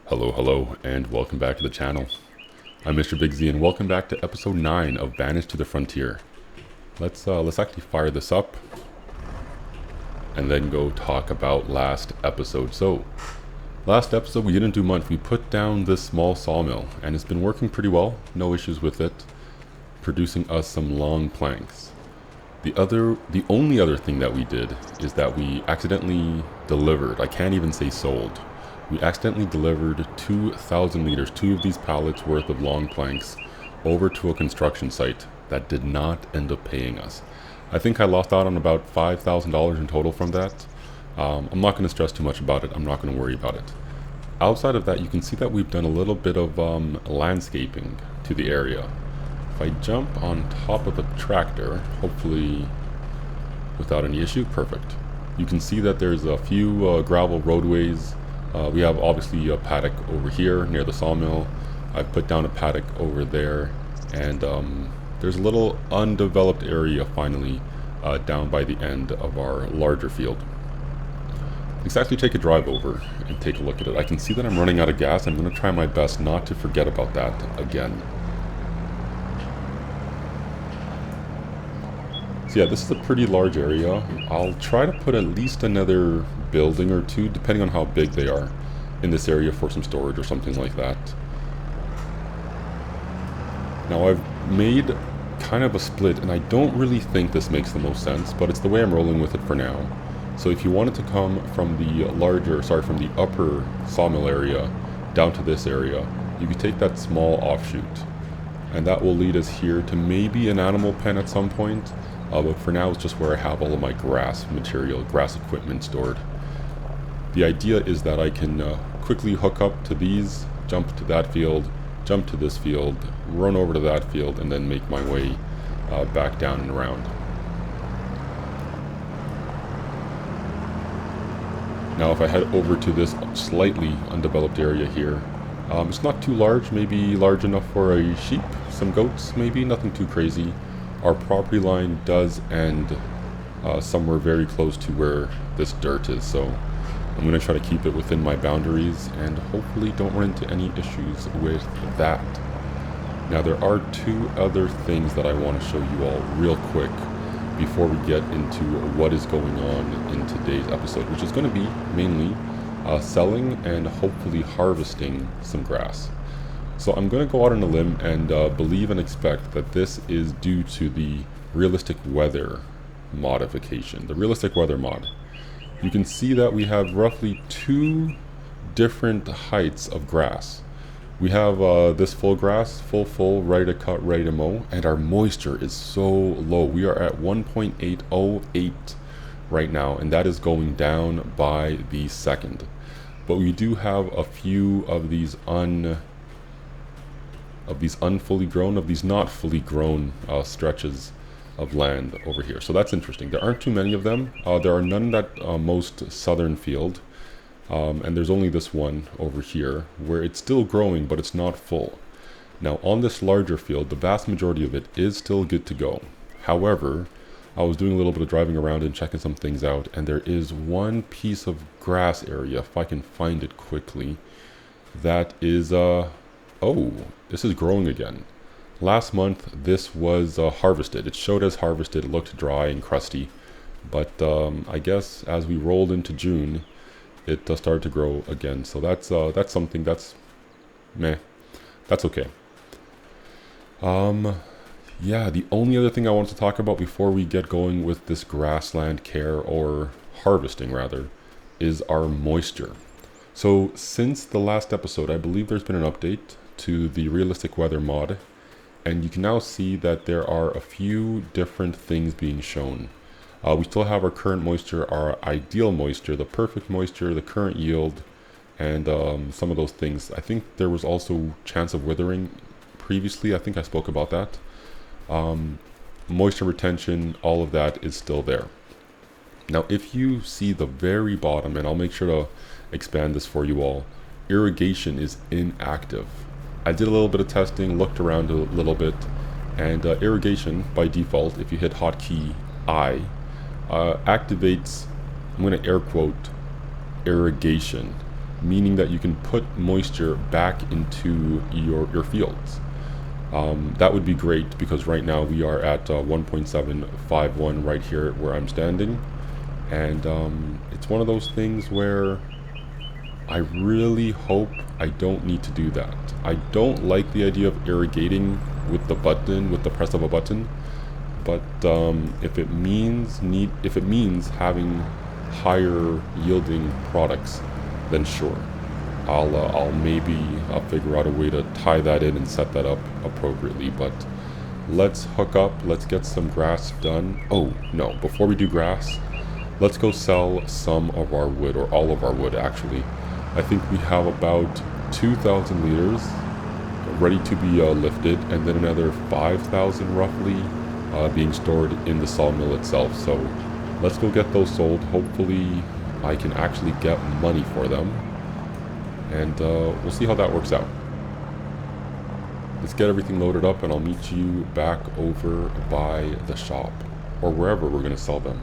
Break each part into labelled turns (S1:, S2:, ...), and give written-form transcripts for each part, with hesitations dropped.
S1: Hello, and welcome back to the channel. I'm Mr. Big Z, and welcome back to episode 9 of Banished to the Frontier. Let's actually fire this up, and then go talk about last episode. So, last episode we didn't do much. We put down this small sawmill, and it's been working pretty well. No issues with it, producing us some long planks. The only other thing that we did is that we accidentally delivered. I can't even say sold. We accidentally delivered 2,000 liters, 2 of these pallets worth of long planks, over to a construction site that did not end up paying us. I think I lost out on about $5,000 in total from that. I'm not going to stress too much about it. I'm not going to worry about it. Outside of that, you can see that we've done a little bit of landscaping to the area. If I jump on top of the tractor, hopefully without any issue, perfect. You can see that there's a few gravel roadways. We have obviously a paddock over here near the sawmill. I've put down a paddock over there, and there's a little undeveloped area finally down by the end of our larger field. Let's actually take a drive over and take a look at it. I can see that I'm running out of gas. I'm going to try my best not to forget about that again. So yeah, this is a pretty large area. I'll try to put at least another building or two, depending on how big they are, in this area for some storage or something like that. Now I've made kind of a split, and I don't really think this makes the most sense, but it's the way I'm rolling with it for now. So if you wanted to come from the from the upper sawmill area down to this area, you could take that small offshoot, and that will lead us here to maybe an animal pen at some point. But for now, it's just where I have all of my grass equipment stored. The idea is that I can quickly hook up to these, jump to that field, jump to this field, run over to that field, and then make my way back down and around. Now if I head over to this slightly undeveloped area here, it's not too large, maybe large enough for a sheep, some goats maybe, nothing too crazy. Our property line does end somewhere very close to where this dirt is, so I'm going to try to keep it within my boundaries and hopefully don't run into any issues with that. Now there are 2 other things that I want to show you all real quick before we get into what is going on in today's episode, which is going to be mainly selling and hopefully harvesting some grass. So I'm going to go out on a limb and believe and expect that this is due to the realistic weather modification, the realistic weather mod. You can see that we have roughly 2 different heights of grass. We have this full grass, full, ready to cut, ready to mow, and our moisture is so low. We are at 1.808 right now, and that is going down by the second. But we do have a few of these not fully grown stretches of land over here. So that's interesting. There aren't too many of them. There are none that most southern field, and there's only this one over here where it's still growing, but it's not full. Now on this larger field, the vast majority of it is still good to go. However, I was doing a little bit of driving around and checking some things out, and there is one piece of grass area, if I can find it quickly, that is oh, this is growing again. Last month this was harvested. It showed as harvested. It looked dry and crusty, but I guess as we rolled into June, it started to grow again. So that's something that's meh. That's okay. Yeah, the only other thing I want to talk about before we get going with this grassland care, or harvesting rather, is our moisture. So since the last episode, I believe there's been an update to the realistic weather mod, and you can now see that there are a few different things being shown. We still have our current moisture, our ideal moisture, the perfect moisture, the current yield, and some of those things. I think there was also chance of withering previously. I think I spoke about that. Moisture retention, all of that is still there. Now if you see the very bottom, and I'll make sure to expand this for you all, irrigation is inactive. I did a little bit of testing, looked around a little bit, and irrigation by default, if you hit hotkey I, activates, I'm going to air quote, irrigation. meaning that you can put moisture back into your fields. That would be great, because right now we are at 1.751 right here where I'm standing, and it's one of those things where I really hope I don't need to do that. I don't like the idea of irrigating with the press of a button, but if it means having higher yielding products, then sure. I'll figure out a way to tie that in and set that up appropriately. But let's hook up, let's get some grass done. Oh no, before we do grass, let's go sell some of our wood, or all of our wood actually. I think we have about 2,000 liters ready to be lifted, and then another 5,000 roughly being stored in the sawmill itself. So let's go get those sold. Hopefully I can actually get money for them, and we'll see how that works out. Let's get everything loaded up, and I'll meet you back over by the shop, or wherever we're going to sell them.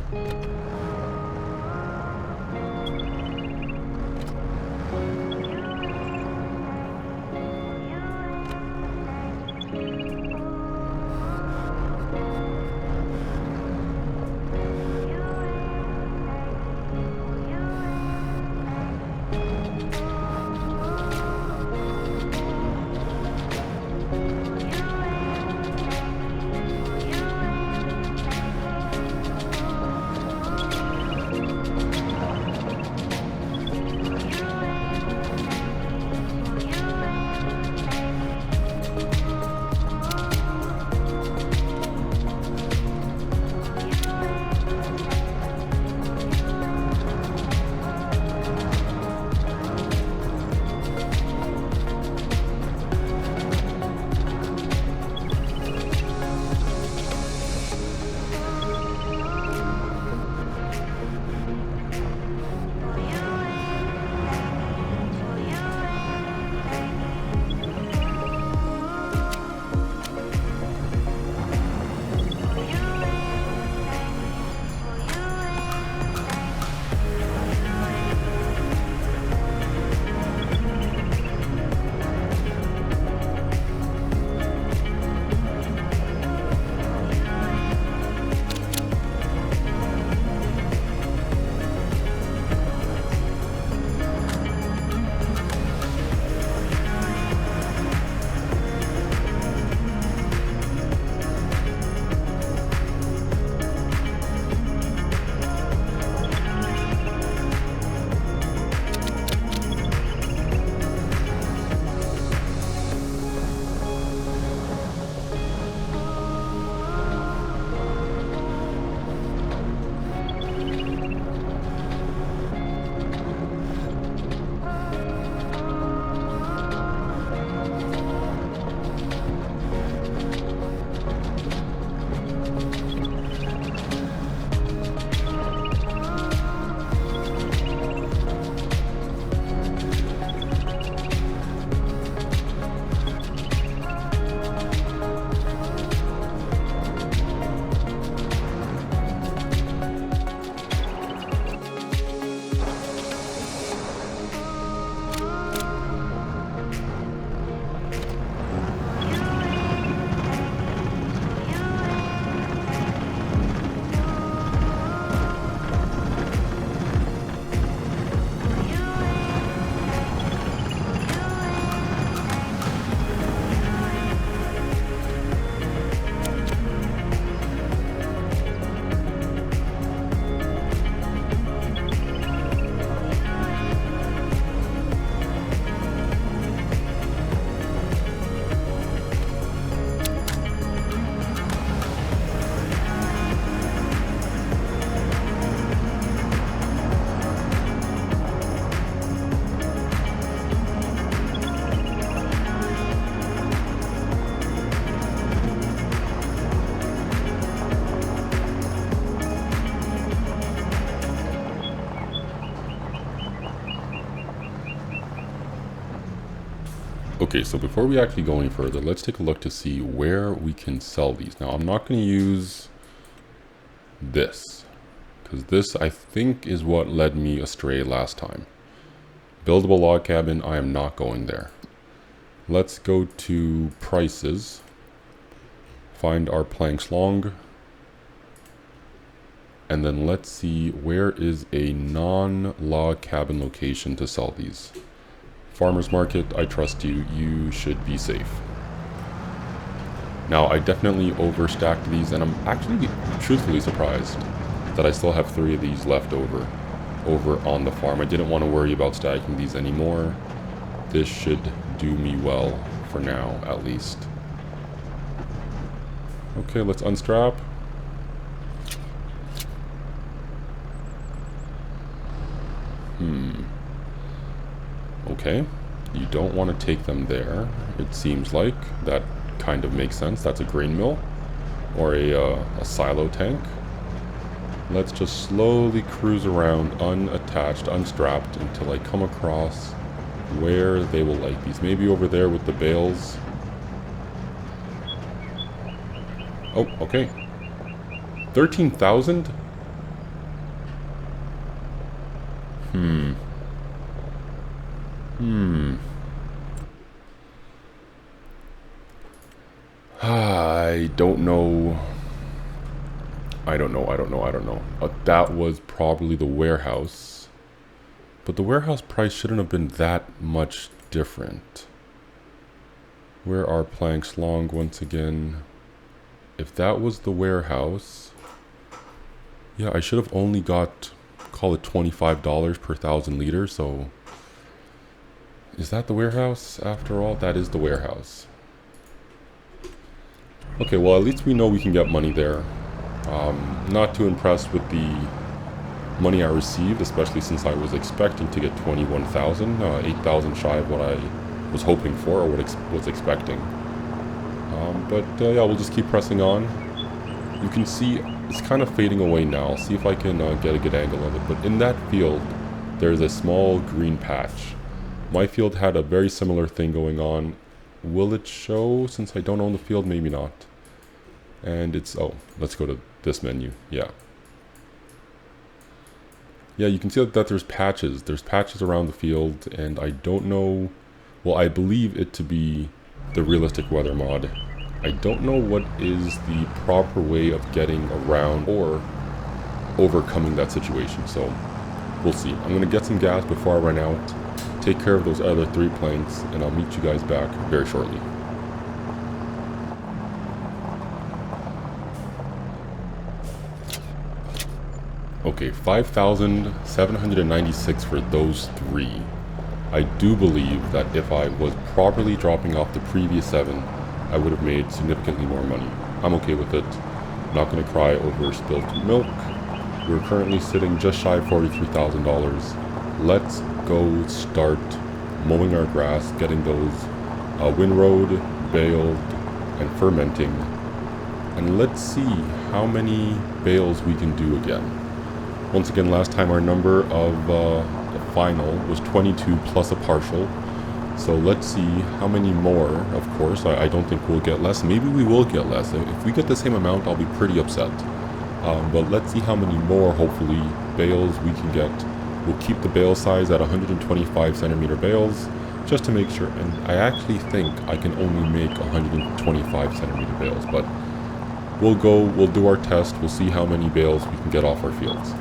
S1: Okay, so before we actually go any further, let's take a look to see where we can sell these. Now, I'm not going to use this, because this, I think, is what led me astray last time. Buildable log cabin, I am not going there. Let's go to prices. Find our planks long. And then let's see, where is a non-log cabin location to sell these? Farmer's market, I trust you. You should be safe. Now, I definitely overstacked these, and I'm actually truthfully surprised that I still have 3 of these left over on the farm. I didn't want to worry about stacking these anymore. This should do me well for now, at least. Okay, let's unstrap. Okay, you don't want to take them there. It seems like that kind of makes sense. That's a grain mill or a silo tank. Let's just slowly cruise around unattached, unstrapped until I come across where they will like these. Maybe over there with the bales. Oh, okay. 13,000? I don't know. I don't know. That was probably the warehouse. But the warehouse price shouldn't have been that much different. Where are planks long once again? If that was the warehouse, yeah, I should have only got, call it $25 per 1,000 liters. So is that the warehouse after all? That is the warehouse. Okay, well, at least we know we can get money there. Not too impressed with the money I received, especially since I was expecting to get 21,000, 8,000 shy of what I was hoping for or was expecting. But yeah, we'll just keep pressing on. You can see it's kind of fading away now. I'll see if I can get a good angle of it. But in that field, there's a small green patch. My field had a very similar thing going on. Will it show since I don't own the field? Maybe not. And it's, oh, let's go to this menu. Yeah. Yeah, you can see that there's patches. There's patches around the field, and I don't know, well, I believe it to be the realistic weather mod. I don't know what is the proper way of getting around or overcoming that situation, so we'll see. I'm going to get some gas before I run out, take care of those other 3 planks, and I'll meet you guys back very shortly. Okay, 5,796 for those 3. I do believe that if I was properly dropping off the previous 7, I would have made significantly more money. I'm okay with it. Not going to cry over spilled milk. We're currently sitting just shy of $43,000. Let's go start mowing our grass, getting those windrowed, baled, and fermenting. And let's see how many bales we can do again. Once again, last time our number of the final was 22 plus a partial. So let's see how many more. Of course, I don't think we'll get less. Maybe we will get less. If we get the same amount, I'll be pretty upset. But let's see how many more, hopefully, bales we can get. We'll keep the bale size at 125 centimeter bales, just to make sure. And I actually think I can only make 125 centimeter bales. But we'll do our test. We'll see how many bales we can get off our fields.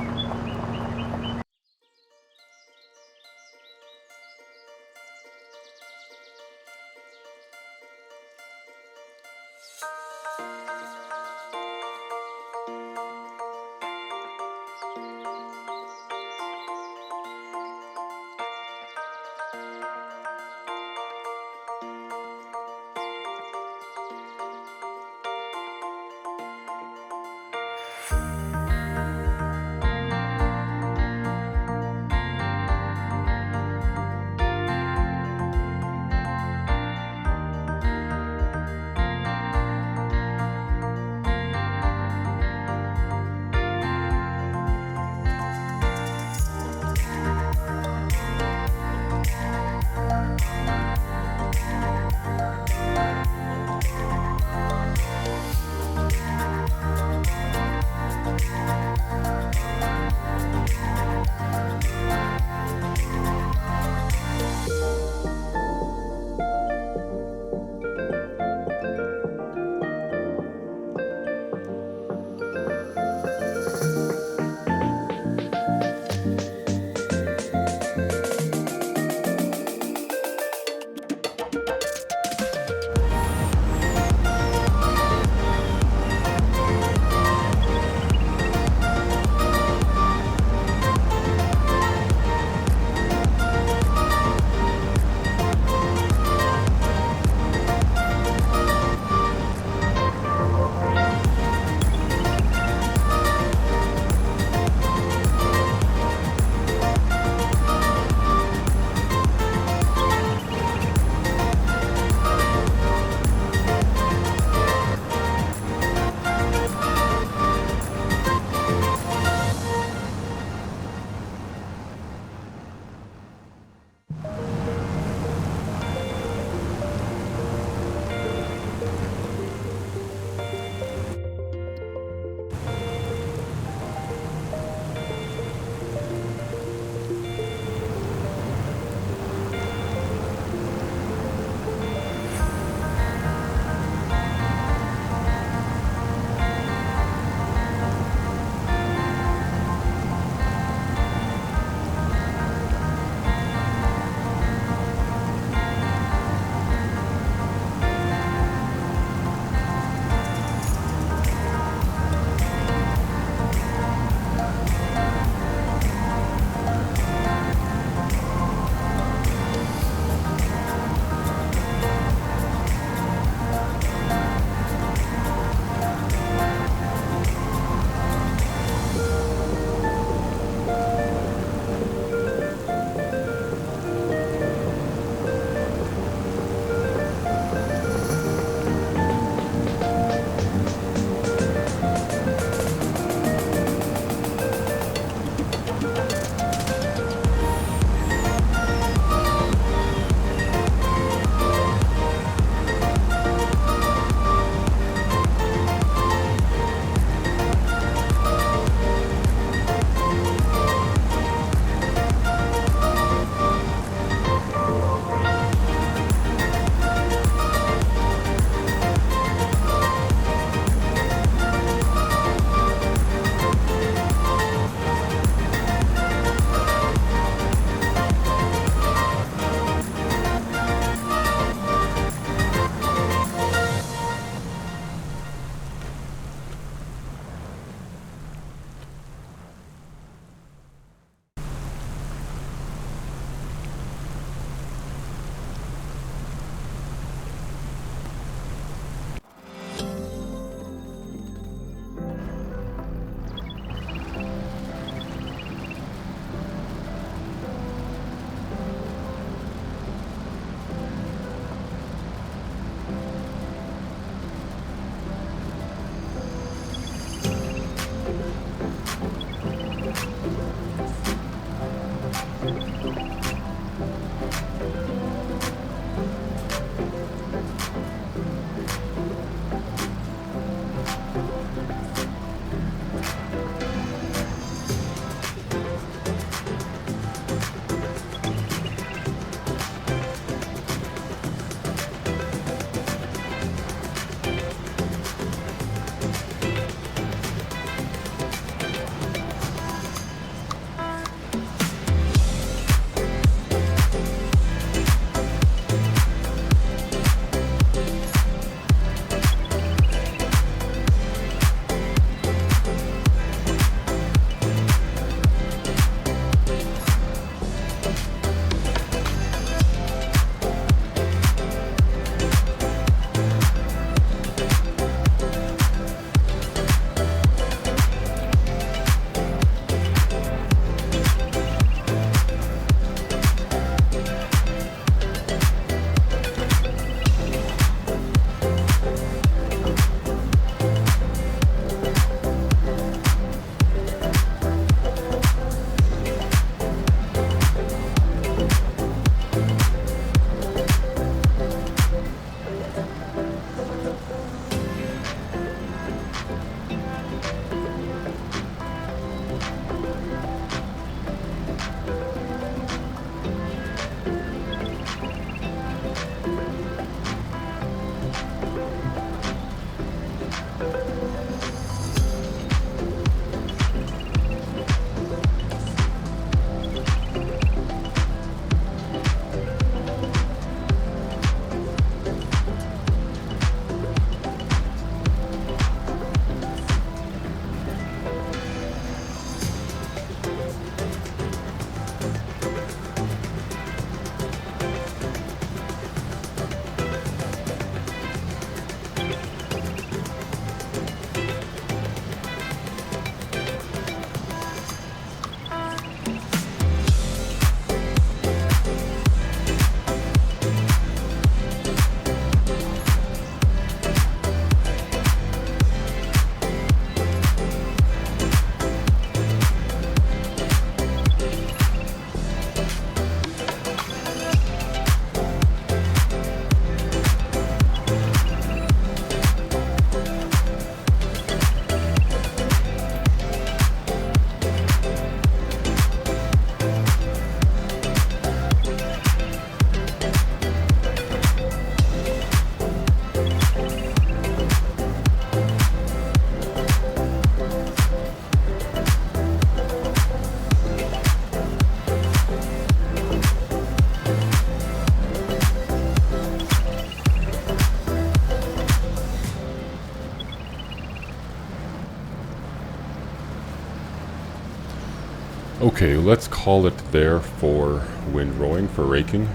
S1: Okay, let's call it there for windrowing, for raking.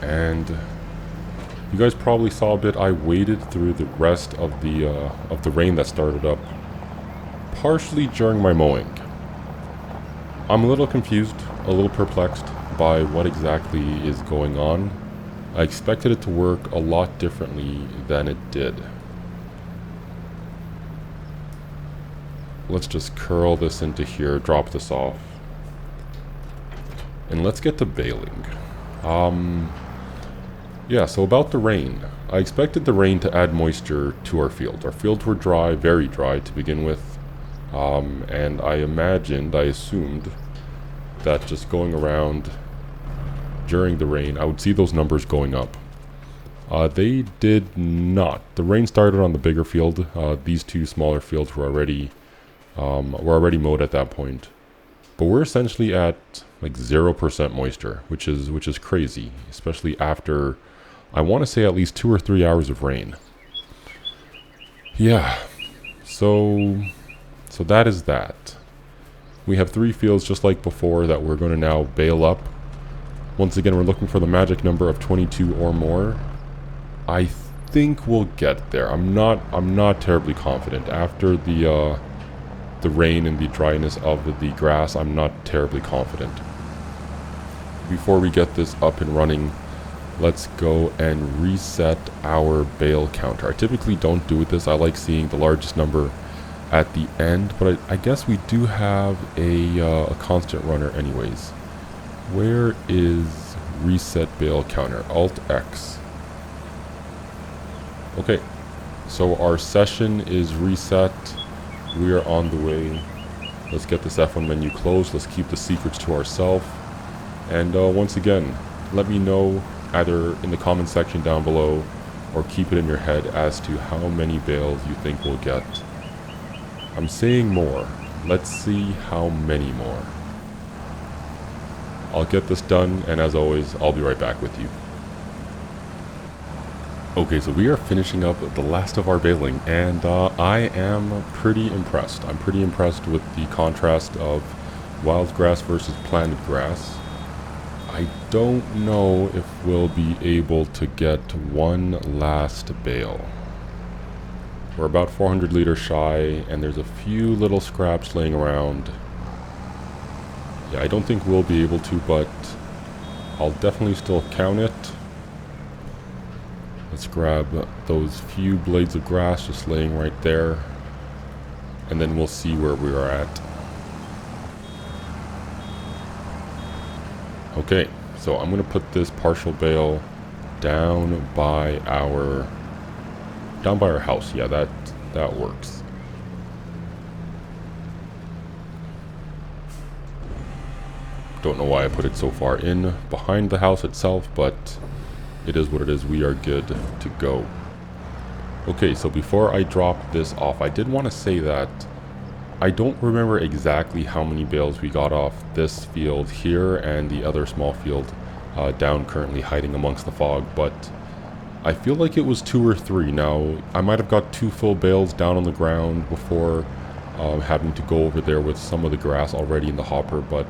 S1: And you guys probably saw a bit. I waded through the rest of the rain that started up partially during my mowing. I'm a little confused, a little perplexed by what exactly is going on. I expected it to work a lot differently than it did. Let's just curl this into here, drop this off. And let's get to baling. Yeah, so about the rain. I expected the rain to add moisture to our fields. Our fields were dry, very dry to begin with. And I assumed that just going around during the rain, I would see those numbers going up. They did not. The rain started on the bigger field. These two smaller fields were already mowed at that point. But we're essentially at like 0% moisture, which is crazy, especially after, I want to say, at least 2 or 3 hours of rain. Yeah, so that is that. We have 3 fields just like before that we're going to now bale up. Once again, we're looking for the magic number of 22 or more. I think we'll get there. I'm not terribly confident. After the rain and the dryness of the grass, I'm not terribly confident. Before we get this up and running, let's go and reset our bale counter. I typically don't do this. I like seeing the largest number at the end, but I guess we do have a constant runner anyways. Where is reset bale counter? Alt X. Okay, so our session is reset. We are on the way. Let's get this F1 menu closed. Let's keep the secrets to ourselves. And once again, let me know either in the comment section down below or keep it in your head as to how many bales you think we'll get. I'm saying more. Let's see how many more. I'll get this done, and as always, I'll be right back with you. Okay, so we are finishing up the last of our baling, and I am pretty impressed. I'm pretty impressed with the contrast of wild grass versus planted grass. I don't know if we'll be able to get one last bale. We're about 400 liters shy, and there's a few little scraps laying around. Yeah, I don't think we'll be able to, but I'll definitely still count it. Let's grab those few blades of grass just laying right there, and then we'll see where we are at. Okay, so I'm going to put this partial bale down by our house. Yeah, that works. Don't know why I put it so far in behind the house itself, but it is what it is. We are good to go. Okay, so before I drop this off, I did want to say that I don't remember exactly how many bales we got off this field here and the other small field down currently hiding amongst the fog, but I feel like it was 2 or 3. Now, I might have got 2 full bales down on the ground before having to go over there with some of the grass already in the hopper, but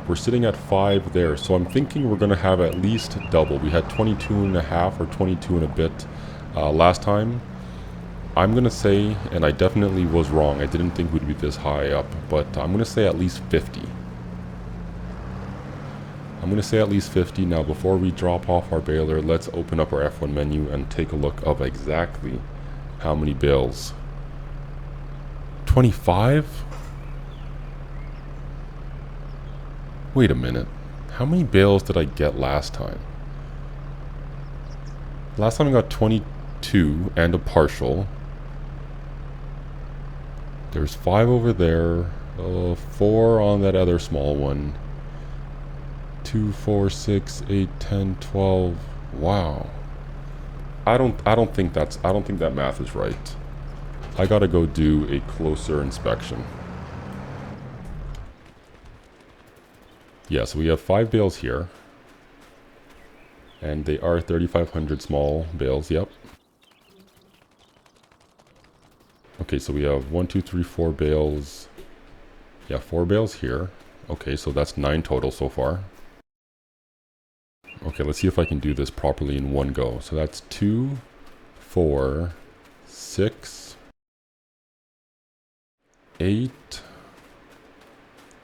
S1: we're sitting at 5 there, so I'm thinking we're going to have at least double. We had 22.5 or 22 and a bit last time. I'm going to say, and I definitely was wrong, I didn't think we'd be this high up, but I'm going to say at least 50. I'm going to say at least 50. Now, before we drop off our baler, let's open up our F1 menu and take a look of exactly how many bales. 25? Wait a minute. How many bales did I get last time? Last time I got 22 and a partial. There's 5 over there, 4 on that other small one. 2, 4, 6, 8, 10, 12. Wow. I don't think that math is right. I gotta go do a closer inspection. Yeah, so we have 5 bales here. And they are 3,500 small bales, yep. Okay, so we have 1, 2, 3, 4 bales. Yeah, 4 bales here. Okay, so that's 9 total so far. Okay, let's see if I can do this properly in one go. So that's 2, 4, 6, 8,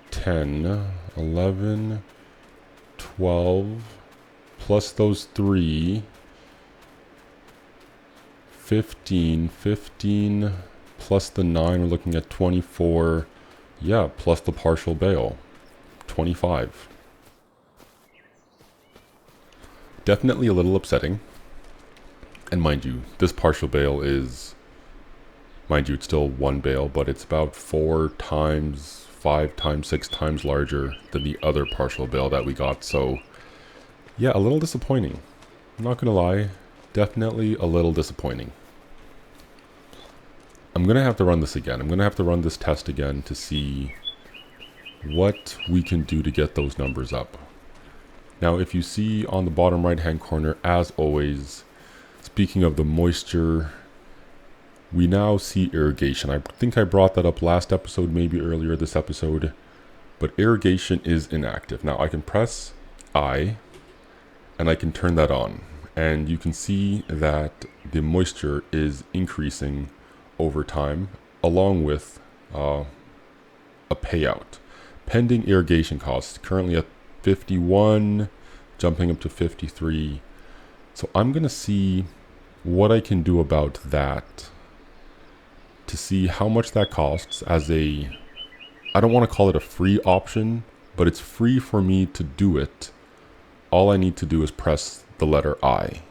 S1: 10, 11, 12, plus those 3, 15, plus the 9, we're looking at 24, yeah, plus the partial bale, 25. Definitely a little upsetting. And mind you, this partial bale is, mind you, it's still 1 bale, but it's about 4 times, 5 times, 6 times larger than the other partial bale that we got. So yeah, a little disappointing. I'm not gonna lie, definitely a little disappointing. I'm gonna have to run this again. I'm gonna have to run this test again to see what we can do to get those numbers up. Now, if you see on the bottom right hand corner, as always, speaking of the moisture, we now see irrigation. I think I brought that up last episode, maybe earlier this episode, but irrigation is inactive. Now I can press I and I can turn that on, and you can see that the moisture is increasing over time along with a payout. Pending irrigation costs currently at 51, jumping up to 53. So I'm gonna see what I can do about that to see how much that costs as a, I don't want to call it a free option, but it's free for me to do it. All I need to do is press the letter I,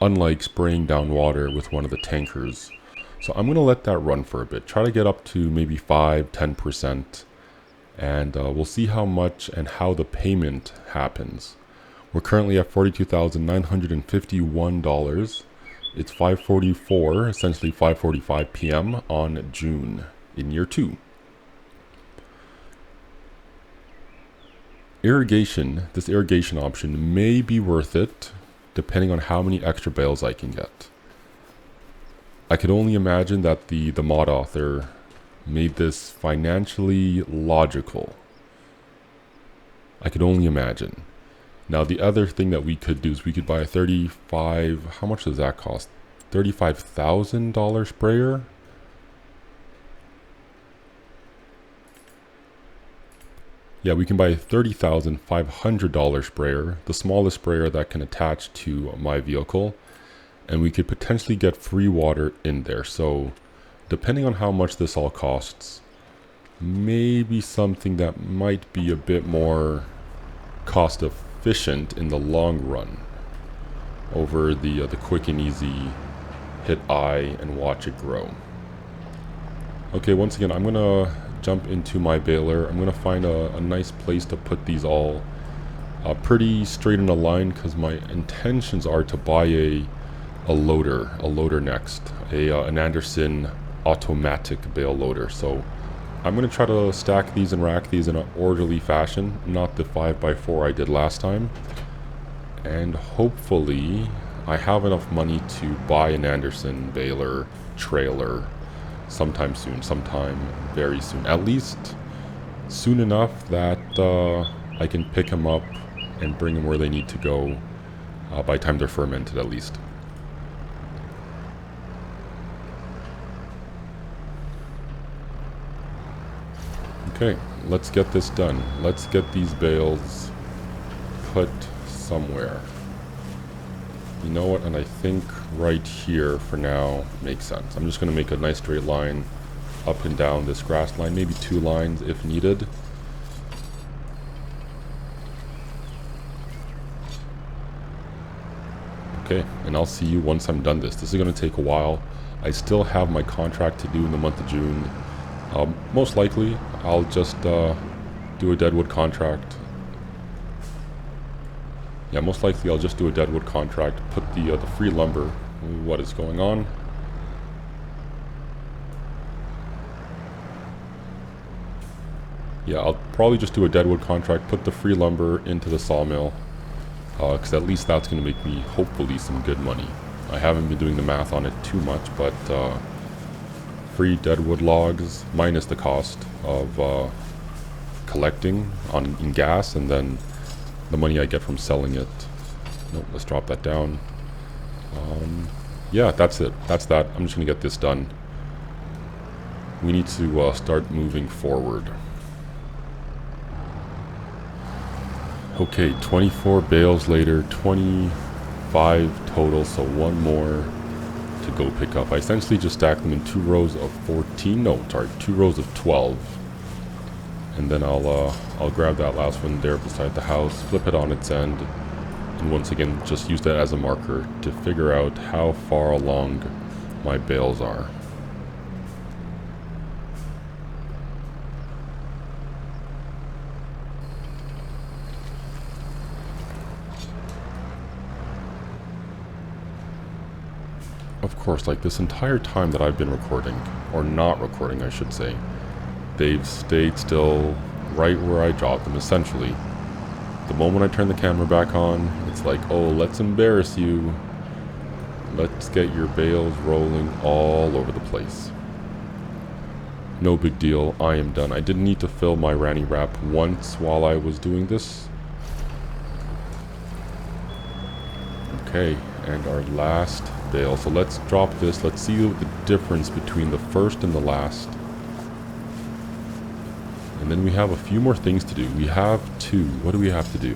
S1: unlike spraying down water with one of the tankers. So I'm going to let that run for a bit, try to get up to maybe 5-10%, and we'll see how much and how the payment happens. We're currently at $42,951. It's 5:44, essentially 5:45 p.m. on June in year 2. Irrigation, this irrigation option may be worth it depending on how many extra bales I can get. I could only imagine that the mod author made this financially logical. I could only imagine. Now the other thing that we could do is we could buy a how much does that cost? $35,000 sprayer? Yeah, we can buy a $30,500 sprayer, the smallest sprayer that can attach to my vehicle, and we could potentially get free water in there. So depending on how much this all costs, maybe something that might be a bit more cost efficient in the long run over the quick and easy hit I and watch it grow. Okay, once again, I'm gonna jump into my baler. I'm gonna find a nice place to put these all pretty straight in a line, because my intentions are to buy a loader next, an Anderson automatic bale loader. So I'm going to try to stack these and rack these in an orderly fashion, not the 5x4 I did last time. And hopefully I have enough money to buy an Anderson baler trailer sometime soon, sometime very soon. At least soon enough that I can pick them up and bring them where they need to go by the time they're fermented at least. Okay, let's get this done. Let's get these bales put somewhere. You know what, and I think right here for now makes sense. I'm just going to make a nice straight line up and down this grass line, maybe 2 lines if needed. Okay, and I'll see you once I'm done this. This is going to take a while. I still have my contract to do in the month of June. Most likely, I'll just do a deadwood contract. Yeah, most likely I'll just do a deadwood contract, put the free lumber. What is going on? Yeah, I'll probably just do a deadwood contract, put the free lumber into the sawmill, because at least that's going to make me hopefully some good money. I haven't been doing the math on it too much, but free deadwood logs minus the cost of collecting in gas, and then the money I get from selling it. Nope, let's drop that down. Yeah, that's it. That's that. I'm just gonna get this done. We need to start moving forward. Okay, 24 bales later, 25 total, so one more to go pick up. I essentially just stacked them in 2 rows of 14, no, sorry, 2 rows of 12. And then I'll grab that last one there beside the house, flip it on its end, and once again just use that as a marker to figure out how far along my bales are. Of course, like this entire time that I've been recording, or not recording I should say, they've stayed still right where I dropped them essentially. The moment I turn the camera back on, it's like, oh, let's embarrass you. Let's get your bales rolling all over the place. No big deal, I am done. I didn't need to fill my Ranny wrap once while I was doing this. Okay, and our last bale. So let's drop this. Let's see the difference between the first and the last. And then we have a few more things to do. We have two. What do we have to do?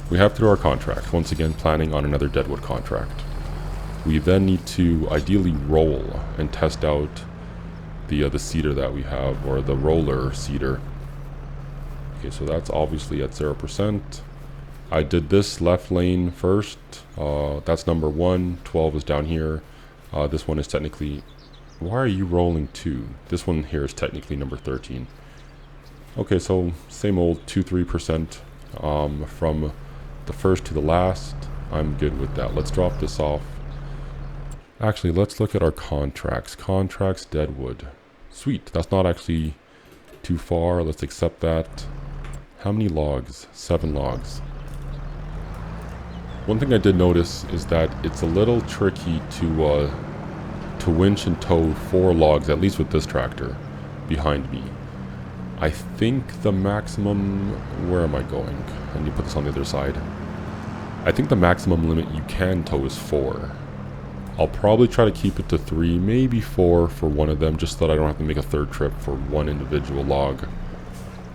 S1: We have to do our contract. Once again, planning on another deadwood contract. We then need to ideally roll and test out the cedar that we have, or the roller cedar. Okay, so that's obviously at 0%. I did this left lane first. That's number 1. 12 is down here. This one is technically... Why are you rolling 2? This one here is technically number 13. Okay, so same old 2-3% from the first to the last. I'm good with that. Let's drop this off. Actually, let's look at our contracts. Contracts, deadwood. Sweet, that's not actually too far. Let's accept that. How many logs? 7 logs. One thing I did notice is that it's a little tricky to winch and tow 4 logs, at least with this tractor, behind me. I think the maximum... Where am I going? I need to put this on the other side. I think the maximum limit you can tow is 4. I'll probably try to keep it to 3, maybe 4 for one of them, just so that I don't have to make a third trip for one individual log.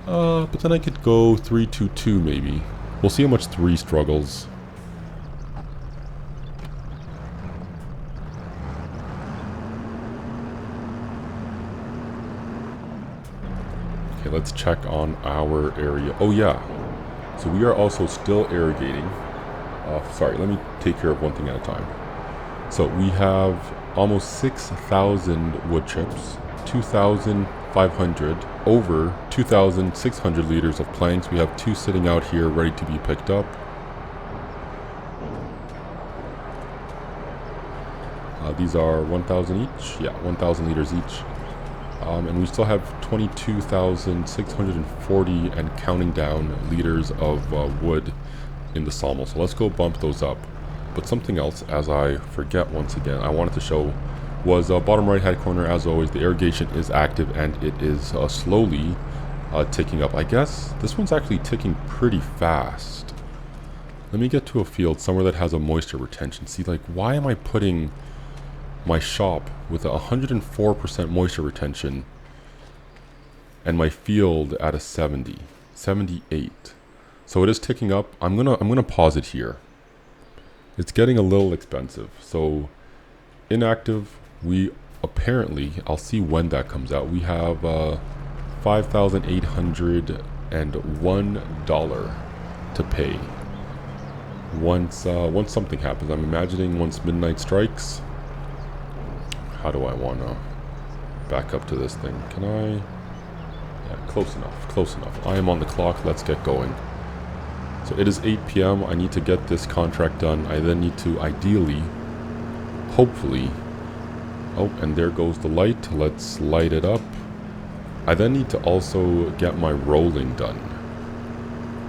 S1: But then I could go 3-2-2 maybe. We'll see how much 3 struggles. Okay, let's check on our area. Oh yeah, so we are also still irrigating. Sorry, let me take care of one thing at a time. So we have almost 6,000 wood chips, 2,500, over 2,600 liters of planks. We have 2 sitting out here ready to be picked up. These are 1,000 each. Yeah, 1,000 liters each. And we still have 22,640 and counting down liters of wood in the sawmill. So let's go bump those up. But something else, as I forget once again, I wanted to show was bottom right hand corner. As always, the irrigation is active and it is slowly ticking up. I guess this one's actually ticking pretty fast. Let me get to a field somewhere that has a moisture retention. See, like, why am I putting my shop with 104% moisture retention and my field at a 78? So it is ticking up. I'm gonna pause it here. It's getting a little expensive. So inactive, we apparently, I'll see when that comes out, we have $5,801 to pay once something happens. I'm imagining once midnight strikes. How do I want to back up to this thing? Can I? Yeah, close enough, close enough. I am on the clock. Let's get going. So it is 8 p.m. I need to get this contract done. I then need to ideally, hopefully... Oh, and there goes the light. Let's light it up. I then need to also get my rolling done.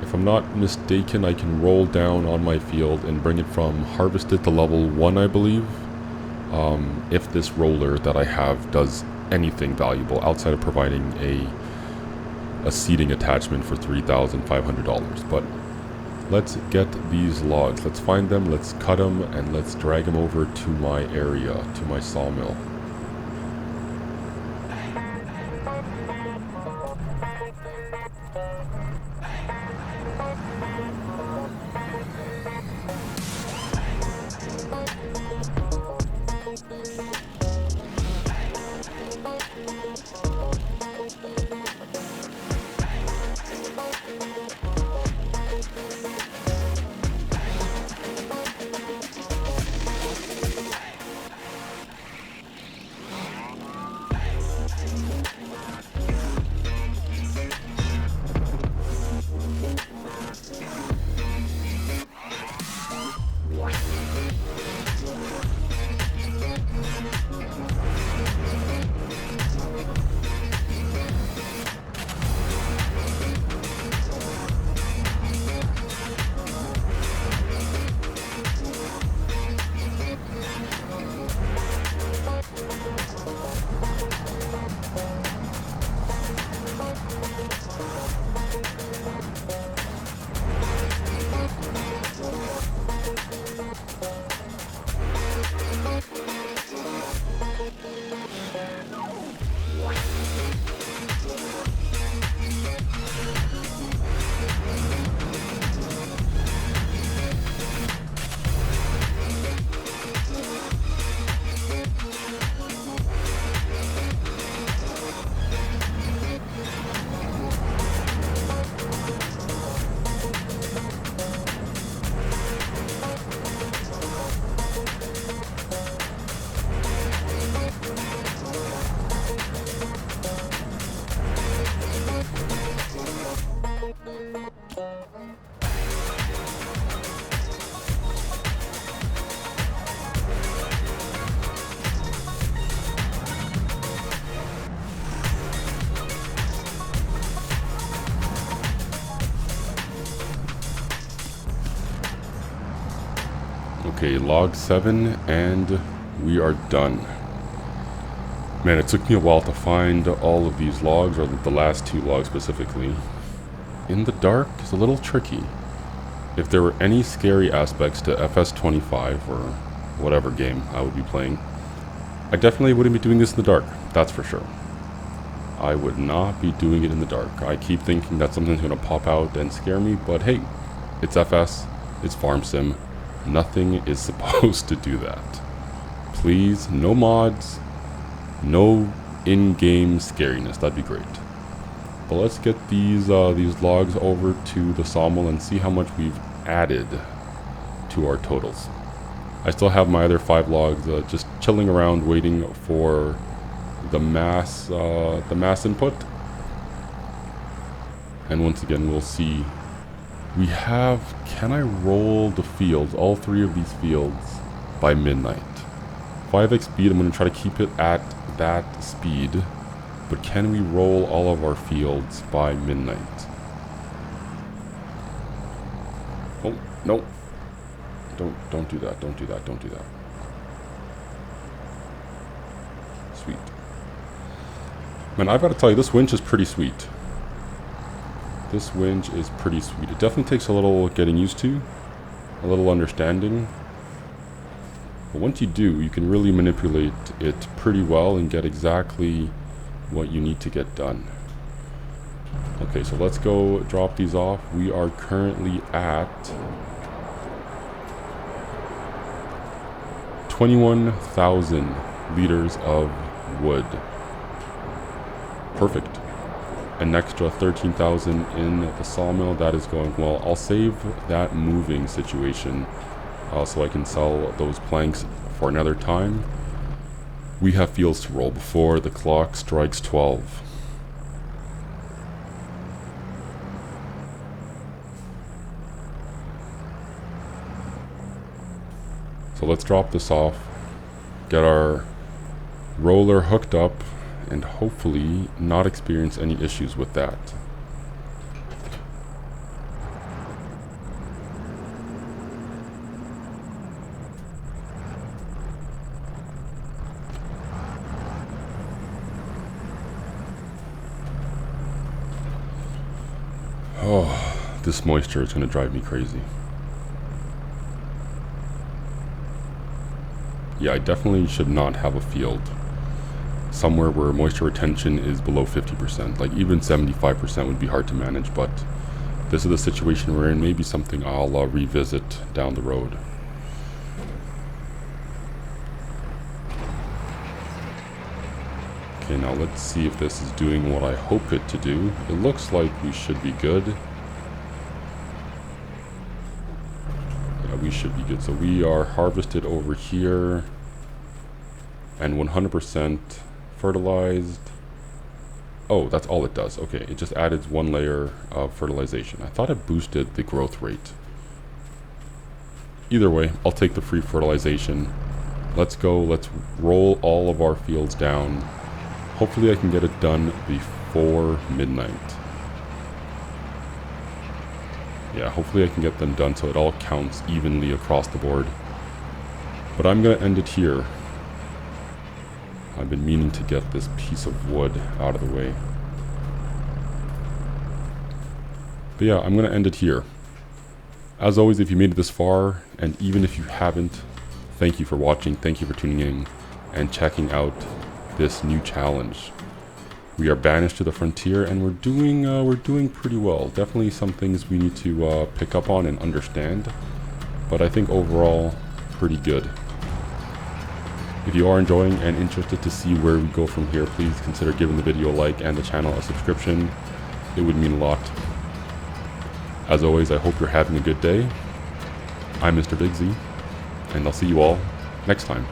S1: If I'm not mistaken, I can roll down on my field and bring it from harvested to level 1, I believe. If this roller that I have does anything valuable outside of providing a a seating attachment for $3,500. But let's get these logs. Let's find them, let's cut them, and let's drag them over to my area, to my sawmill. Okay, log 7, and we are done. Man, it took me a while to find all of these logs, or the last 2 logs specifically. In the dark is a little tricky. If there were any scary aspects to FS25 or whatever game I would be playing, I definitely wouldn't be doing this in the dark, that's for sure. I would not be doing it in the dark. I keep thinking that something's going to pop out and scare me, but hey, it's FS, it's Farm Sim. Nothing is supposed to do that. Please, no mods, no in-game scariness, that'd be great. But let's get these logs over to the sawmill and see how much we've added to our totals. I still have my other 5 logs just chilling around waiting for the mass input. And once again, we'll see. We have, can I roll the fields, all 3 of these fields, by midnight? 5x speed, I'm going to try to keep it at that speed. But can we roll all of our fields by midnight? Oh, no. Don't do that, don't do that, don't do that. Sweet. Man, I've got to tell you, this winch is pretty sweet. This winch is pretty sweet. It definitely takes a little getting used to, a little understanding. But once you do, you can really manipulate it pretty well and get exactly what you need to get done. Okay, so let's go drop these off. We are currently at 21,000 liters of wood. Perfect. An extra 13,000 in the sawmill. That is going well. I'll save that moving situation so I can sell those planks for another time. We have fields to roll before the clock strikes 12. So let's drop this off, get our roller hooked up, and hopefully not experience any issues with that. Oh, this moisture is going to drive me crazy. Yeah, I definitely should not have a field somewhere where moisture retention is below 50%. Like even 75% would be hard to manage, but this is the situation we're in. Maybe something I'll revisit down the road. Okay, now let's see if this is doing what I hope it to do. It looks like we should be good. Yeah, we should be good. So we are harvested over here and 100% fertilized. Oh, that's all it does. Okay, it just added one layer of fertilization. I thought it boosted the growth rate. Either way, I'll take the free fertilization. Let's go. Let's roll all of our fields down. Hopefully I can get it done before midnight. Yeah, hopefully I can get them done so it all counts evenly across the board. But I'm going to end it here. I've been meaning to get this piece of wood out of the way. But yeah, I'm going to end it here. As always, if you made it this far, and even if you haven't, thank you for watching, thank you for tuning in and checking out this new challenge. We are banished to the frontier, and we're doing pretty well. Definitely some things we need to pick up on and understand, but I think overall pretty good. If you are enjoying and interested to see where we go from here, please consider giving the video a like and the channel a subscription. It would mean a lot. As always, I hope you're having a good day. I'm Mr. Big Z, and I'll see you all next time.